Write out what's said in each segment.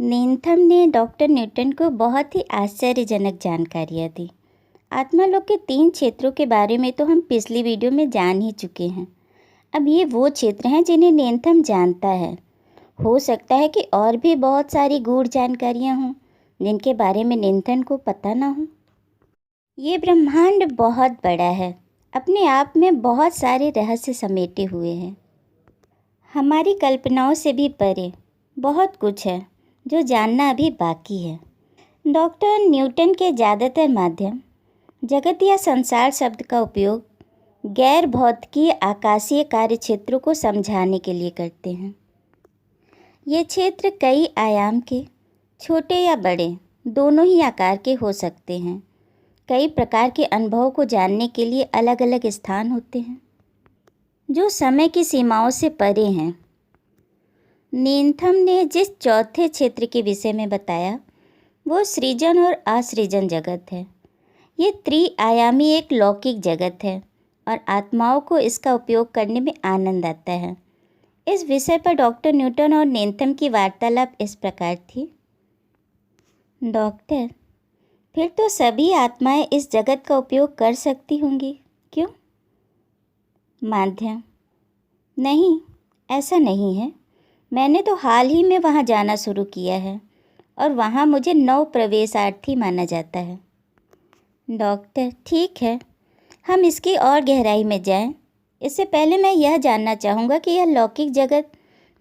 नेथम ने doctor Newton को बहुत ही आश्चर्यजनक जानकारियाँ दी। आत्मालोक के 3 क्षेत्रों के बारे में तो हम पिछली वीडियो में जान ही चुके हैं। अब ये वो क्षेत्र हैं जिन्हें नेथम जानता है। हो सकता है कि और भी बहुत सारी गूढ़ जानकारियाँ हों जिनके बारे में नेथम को पता ना हो। ये ब्रह्मांड बहुत बड़ा है, अपने आप में बहुत सारे रहस्य समेटे हुए हैं। हमारी कल्पनाओं से भी परे बहुत कुछ है जो जानना अभी बाकी है। डॉक्टर न्यूटन के ज़्यादातर माध्यम जगत या संसार शब्द का उपयोग गैर भौतिकीय आकाशीय कार्य क्षेत्रों को समझाने के लिए करते हैं। ये क्षेत्र कई आयाम के, छोटे या बड़े दोनों ही आकार के हो सकते हैं। कई प्रकार के अनुभवों को जानने के लिए अलग अलग स्थान होते हैं जो समय की सीमाओं से परे हैं। नेथम ने जिस चौथे क्षेत्र के विषय में बताया वो सृजन और असृजन जगत है। ये त्रिआयामी एक लौकिक जगत है और आत्माओं को इसका उपयोग करने में आनंद आता है। इस विषय पर डॉक्टर न्यूटन और नेथम की वार्तालाप इस प्रकार थी। डॉक्टर, फिर तो सभी आत्माएं इस जगत का उपयोग कर सकती होंगी, क्यों? माध्यम, नहीं, ऐसा नहीं है। मैंने तो हाल ही में वहाँ जाना शुरू किया है और वहाँ मुझे नव प्रवेशार्थी माना जाता है। डॉक्टर, ठीक है, हम इसकी और गहराई में जाएं। इससे पहले मैं यह जानना चाहूँगा कि यह लौकिक जगत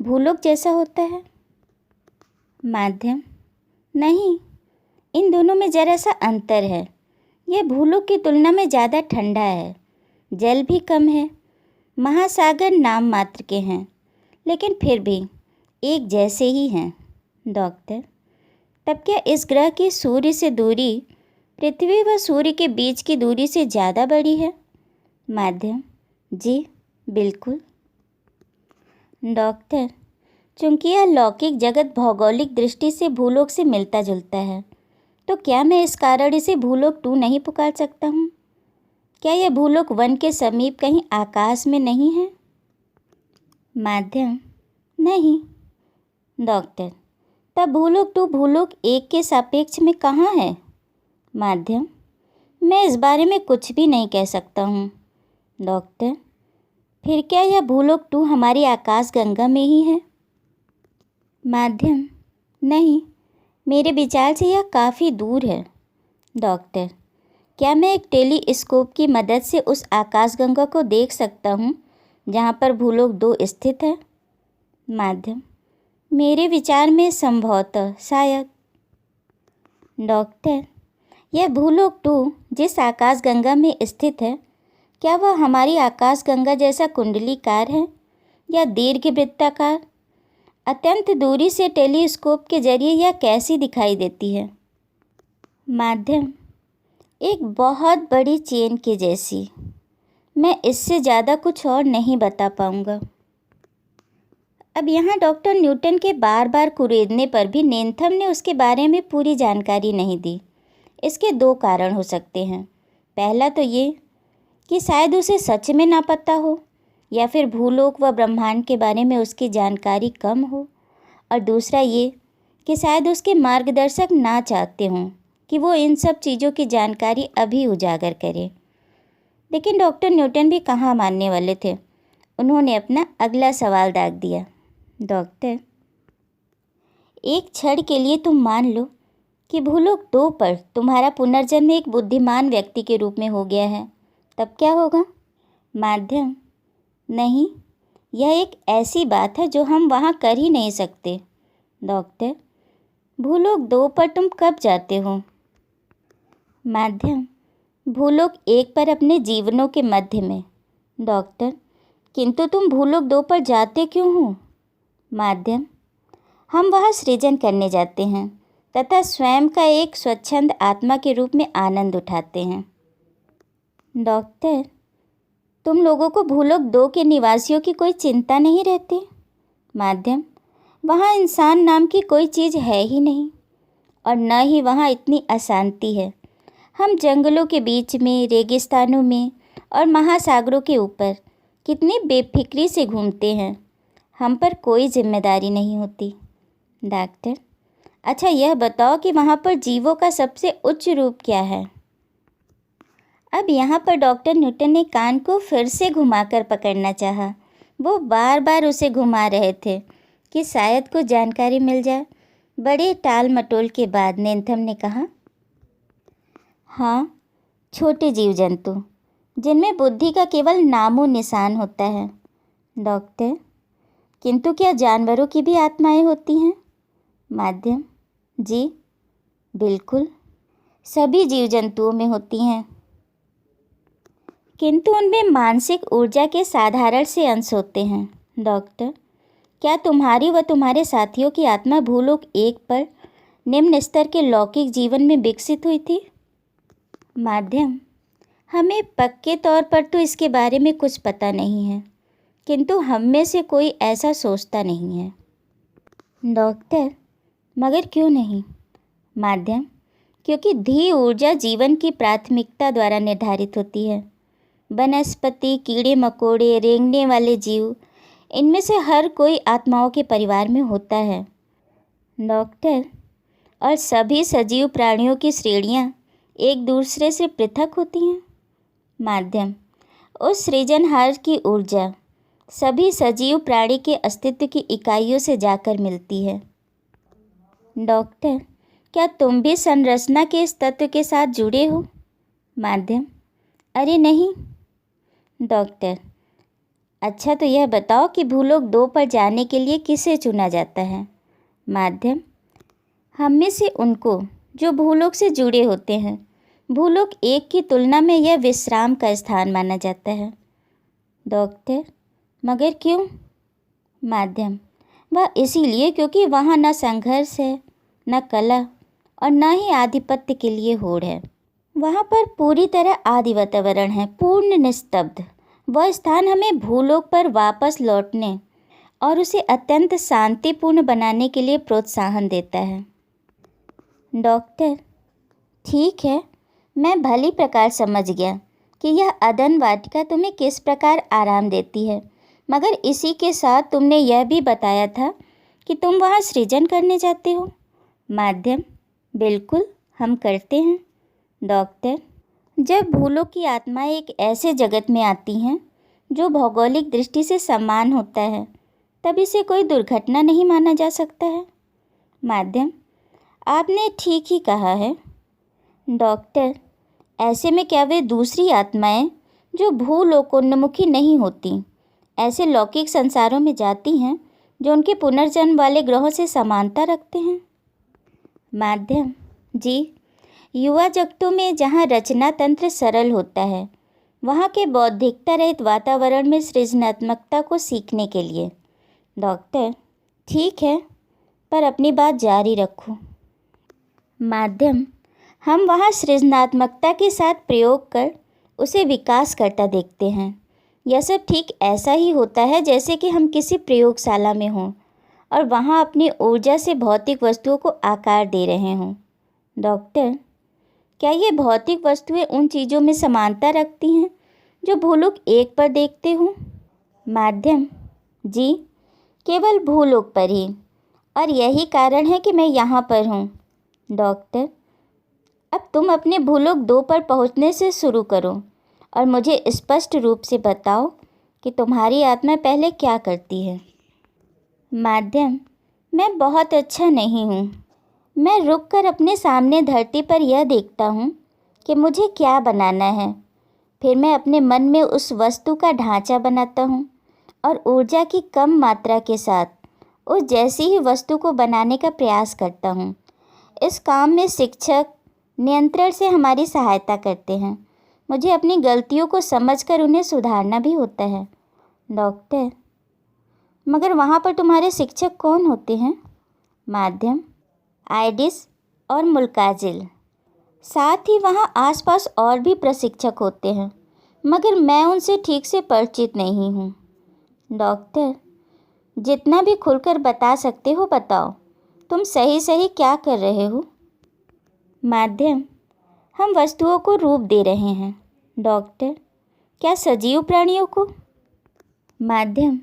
भूलोक जैसा होता है? माध्यम, नहीं, इन दोनों में जरा सा अंतर है। यह भूलोक की तुलना में ज़्यादा ठंडा है, जल भी कम है, महासागर नाम मात्र के हैं, लेकिन फिर भी एक जैसे ही हैं। डॉक्टर, तब क्या इस ग्रह की सूर्य से दूरी पृथ्वी व सूर्य के बीच की दूरी से ज़्यादा बड़ी है? माध्यम, जी बिल्कुल। डॉक्टर, चूँकि यह लौकिक जगत भौगोलिक दृष्टि से भूलोक से मिलता जुलता है, तो क्या मैं इस कारण इसे भूलोक 2 नहीं पुकार सकता हूँ? क्या यह भूलोक 1 के समीप कहीं आकाश में नहीं है? माध्यम, नहीं। डॉक्टर, तब भूलोक 2 भूलोक 1 के सापेक्ष में कहाँ है? माध्यम, मैं इस बारे में कुछ भी नहीं कह सकता हूँ। डॉक्टर, फिर क्या यह भूलोक 2 हमारी आकाश गंगा में ही है? माध्यम, नहीं, मेरे विचार से यह काफ़ी दूर है। डॉक्टर, क्या मैं एक टेलीस्कोप की मदद से उस आकाशगंगा को देख सकता हूँ जहाँ पर भूलोक 2 स्थित है? माध्यम, मेरे विचार में संभवतः, शायद। डॉक्टर, यह भूलोक 2 जिस आकाशगंगा में स्थित है, क्या वह हमारी आकाशगंगा जैसा कुंडलीकार है या दीर्घवृत्ताकार? अत्यंत दूरी से टेलीस्कोप के जरिए यह कैसी दिखाई देती है? माध्यम, एक बहुत बड़ी चेन के जैसी। मैं इससे ज़्यादा कुछ और नहीं बता पाऊँगा। अब यहाँ डॉक्टर न्यूटन के बार बार कुरेदने पर भी नेथम ने उसके बारे में पूरी जानकारी नहीं दी। इसके 2 कारण हो सकते हैं। पहला तो ये कि शायद उसे सच में ना पता हो, या फिर भूलोक व ब्रह्मांड के बारे में उसकी जानकारी कम हो, और दूसरा ये कि शायद उसके मार्गदर्शक ना चाहते हों कि वो इन सब चीज़ों की जानकारी अभी उजागर करे। लेकिन डॉक्टर न्यूटन भी कहाँ मानने वाले थे। उन्होंने अपना अगला सवाल दाग दिया। डॉक्टर, एक क्षण के लिए तुम मान लो कि भूलोक 2 पर तुम्हारा पुनर्जन्म एक बुद्धिमान व्यक्ति के रूप में हो गया है, तब क्या होगा? माध्यम, नहीं, यह एक ऐसी बात है जो हम वहाँ कर ही नहीं सकते। डॉक्टर, भूलोक 2 पर तुम कब जाते हो? माध्यम, भूलोक 1 पर अपने जीवनों के मध्य में। डॉक्टर, किंतु तुम भूलोक 2 पर जाते क्यों हो? माध्यम, हम वहाँ सृजन करने जाते हैं तथा स्वयं का एक स्वच्छंद आत्मा के रूप में आनंद उठाते हैं। डॉक्टर, तुम लोगों को भूलोक 2 के निवासियों की कोई चिंता नहीं रहती? माध्यम, वहाँ इंसान नाम की कोई चीज़ है ही नहीं, और न ही वहाँ इतनी अशांति है। हम जंगलों के बीच में, रेगिस्तानों में और महासागरों के ऊपर कितनी बेफिक्री से घूमते हैं। हम पर कोई जिम्मेदारी नहीं होती। डॉक्टर, अच्छा यह बताओ कि वहाँ पर जीवों का सबसे उच्च रूप क्या है? अब यहाँ पर डॉक्टर न्यूटन ने कान को फिर से घुमाकर पकड़ना चाहा। वो बार बार उसे घुमा रहे थे कि शायद कुछ जानकारी मिल जाए। बड़े टाल मटोल के बाद नेंथम ने कहा, हाँ, छोटे जीव जंतु जिनमें बुद्धि का केवल नामो निशान होता है। डॉक्टर, किंतु क्या जानवरों की भी आत्माएं होती हैं? माध्यम, जी बिल्कुल, सभी जीव जंतुओं में होती हैं, किंतु उनमें मानसिक ऊर्जा के साधारण से अंश होते हैं। डॉक्टर, क्या तुम्हारी व तुम्हारे साथियों की आत्मा भूलोक 1 पर निम्न स्तर के लौकिक जीवन में विकसित हुई थी? माध्यम, हमें पक्के तौर पर तो इसके बारे में कुछ पता नहीं है, किंतु हम में से कोई ऐसा सोचता नहीं है। डॉक्टर, मगर क्यों नहीं? माध्यम, क्योंकि धी ऊर्जा जीवन की प्राथमिकता द्वारा निर्धारित होती है। वनस्पति, कीड़े मकोड़े, रेंगने वाले जीव, इनमें से हर कोई आत्माओं के परिवार में होता है। डॉक्टर, और सभी सजीव प्राणियों की श्रेणियाँ एक दूसरे से पृथक होती हैं? माध्यम, उस सृजनहार की ऊर्जा सभी सजीव प्राणी के अस्तित्व की इकाइयों से जाकर मिलती है। डॉक्टर, क्या तुम भी संरचना के इस तत्व के साथ जुड़े हो? माध्यम, अरे नहीं। डॉक्टर, अच्छा तो यह बताओ कि भूलोक 2 पर जाने के लिए किसे चुना जाता है? माध्यम, हम में से उनको जो भूलोक से जुड़े होते हैं। भूलोक 1 की तुलना में यह विश्राम का स्थान माना जाता है। डॉक्टर, मगर क्यों? माध्यम, वह इसीलिए क्योंकि वहाँ न संघर्ष है, न कला और न ही आधिपत्य के लिए होड़ है। वहाँ पर पूरी तरह आदि वातावरण है, पूर्ण निस्तब्ध। वह स्थान हमें भूलोक पर वापस लौटने और उसे अत्यंत शांतिपूर्ण बनाने के लिए प्रोत्साहन देता है। डॉक्टर, ठीक है, मैं भली प्रकार समझ गया कि यह अदन वाटिका तुम्हें किस प्रकार आराम देती है, मगर इसी के साथ तुमने यह भी बताया था कि तुम वहाँ सृजन करने जाते हो। माध्यम, बिल्कुल, हम करते हैं। डॉक्टर, जब भूलोक की आत्माएं एक ऐसे जगत में आती हैं जो भौगोलिक दृष्टि से समान होता है, तब इसे कोई दुर्घटना नहीं माना जा सकता है। माध्यम, आपने ठीक ही कहा है। डॉक्टर, ऐसे में क्या वे दूसरी आत्माएं जो भूलोकोन्मुखी नहीं होती ऐसे लौकिक संसारों में जाती हैं जो उनके पुनर्जन्म वाले ग्रहों से समानता रखते हैं? माध्यम, जी, युवा जगतों में जहाँ रचना तंत्र सरल होता है, वहाँ के बौद्धिकता रहित वातावरण में सृजनात्मकता को सीखने के लिए। डॉक्टर, ठीक है, पर अपनी बात जारी रखो। माध्यम, हम वहाँ सृजनात्मकता के साथ प्रयोग कर उसे विकास करता देखते हैं। यह सब ठीक ऐसा ही होता है जैसे कि हम किसी प्रयोगशाला में हों और वहाँ अपनी ऊर्जा से भौतिक वस्तुओं को आकार दे रहे हों। डॉक्टर, क्या ये भौतिक वस्तुएं उन चीज़ों में समानता रखती हैं जो भूलोक 1 पर देखते हो? माध्यम, जी, केवल भूलोक पर ही, और यही कारण है कि मैं यहाँ पर हूँ। डॉक्टर, अब तुम अपने भूलोक 2 पर पहुँचने से शुरू करो और मुझे स्पष्ट रूप से बताओ कि तुम्हारी आत्मा पहले क्या करती है। माध्यम, मैं बहुत अच्छा नहीं हूँ। मैं रुककर अपने सामने धरती पर यह देखता हूँ कि मुझे क्या बनाना है। फिर मैं अपने मन में उस वस्तु का ढांचा बनाता हूँ और ऊर्जा की कम मात्रा के साथ उस जैसी ही वस्तु को बनाने का प्रयास करता हूँ। इस काम में शिक्षक नियंत्रण से हमारी सहायता करते हैं। मुझे अपनी गलतियों को समझकर उन्हें सुधारना भी होता है। डॉक्टर, मगर वहाँ पर तुम्हारे शिक्षक कौन होते हैं? माध्यम, आइडिस और मुल्काजिल। साथ ही वहाँ आसपास और भी प्रशिक्षक होते हैं, मगर मैं उनसे ठीक से परिचित नहीं हूँ। डॉक्टर, जितना भी खुलकर बता सकते हो बताओ, तुम सही सही क्या कर रहे हो? माध्यम, हम वस्तुओं को रूप दे रहे हैं। डॉक्टर, क्या सजीव प्राणियों को? माध्यम,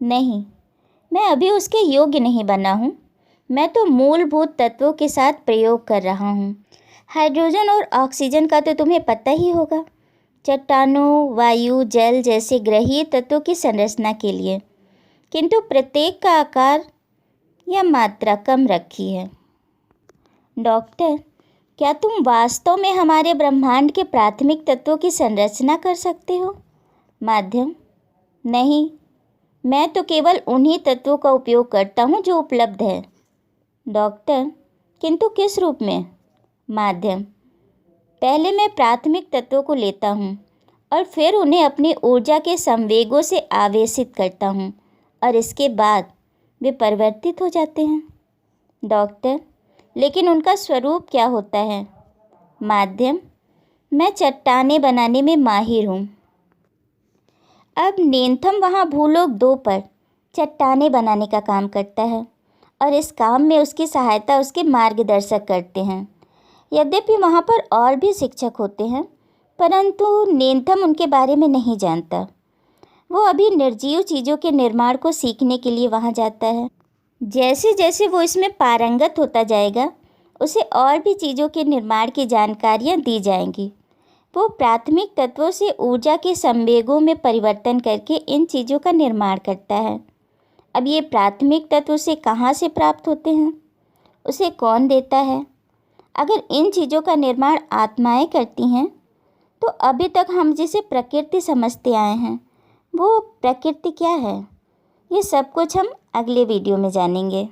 नहीं, मैं अभी उसके योग्य नहीं बना हूँ, मैं तो मूलभूत तत्वों के साथ प्रयोग कर रहा हूँ। हाइड्रोजन और ऑक्सीजन का तो तुम्हें पता ही होगा, चट्टानों, वायु, जल जैसे ग्रहीय तत्वों की संरचना के लिए, किंतु प्रत्येक का आकार या मात्रा कम रखी है। डॉक्टर, क्या तुम वास्तव में हमारे ब्रह्मांड के प्राथमिक तत्वों की संरचना कर सकते हो? माध्यम, नहीं, मैं तो केवल उन्हीं तत्वों का उपयोग करता हूँ जो उपलब्ध है। डॉक्टर, किंतु किस रूप में? माध्यम, पहले मैं प्राथमिक तत्वों को लेता हूँ और फिर उन्हें अपनी ऊर्जा के संवेगों से आवेशित करता हूँ और इसके बाद वे परिवर्तित हो जाते हैं। डॉक्टर, लेकिन उनका स्वरूप क्या होता है? माध्यम, मैं चट्टानें बनाने में माहिर हूँ। अब नेन्थम वहाँ भूलोक 2 पर चट्टानें बनाने का काम करता है और इस काम में उसकी सहायता उसके मार्गदर्शक करते हैं। यद्यपि वहाँ पर और भी शिक्षक होते हैं, परंतु नेन्थम उनके बारे में नहीं जानता। वो अभी निर्जीव चीज़ों के निर्माण को सीखने के लिए वहाँ जाता है। जैसे जैसे वो इसमें पारंगत होता जाएगा, उसे और भी चीज़ों के निर्माण की जानकारियाँ दी जाएंगी। वो प्राथमिक तत्वों से ऊर्जा के संवेगों में परिवर्तन करके इन चीज़ों का निर्माण करता है। अब ये प्राथमिक तत्व उसे कहाँ से प्राप्त होते हैं? उसे कौन देता है? अगर इन चीज़ों का निर्माण आत्माएं करती हैं, तो अभी तक हम जिसे प्रकृति समझते आए हैं, वो प्रकृति क्या है? ये सब कुछ हम अगले वीडियो में जानेंगे।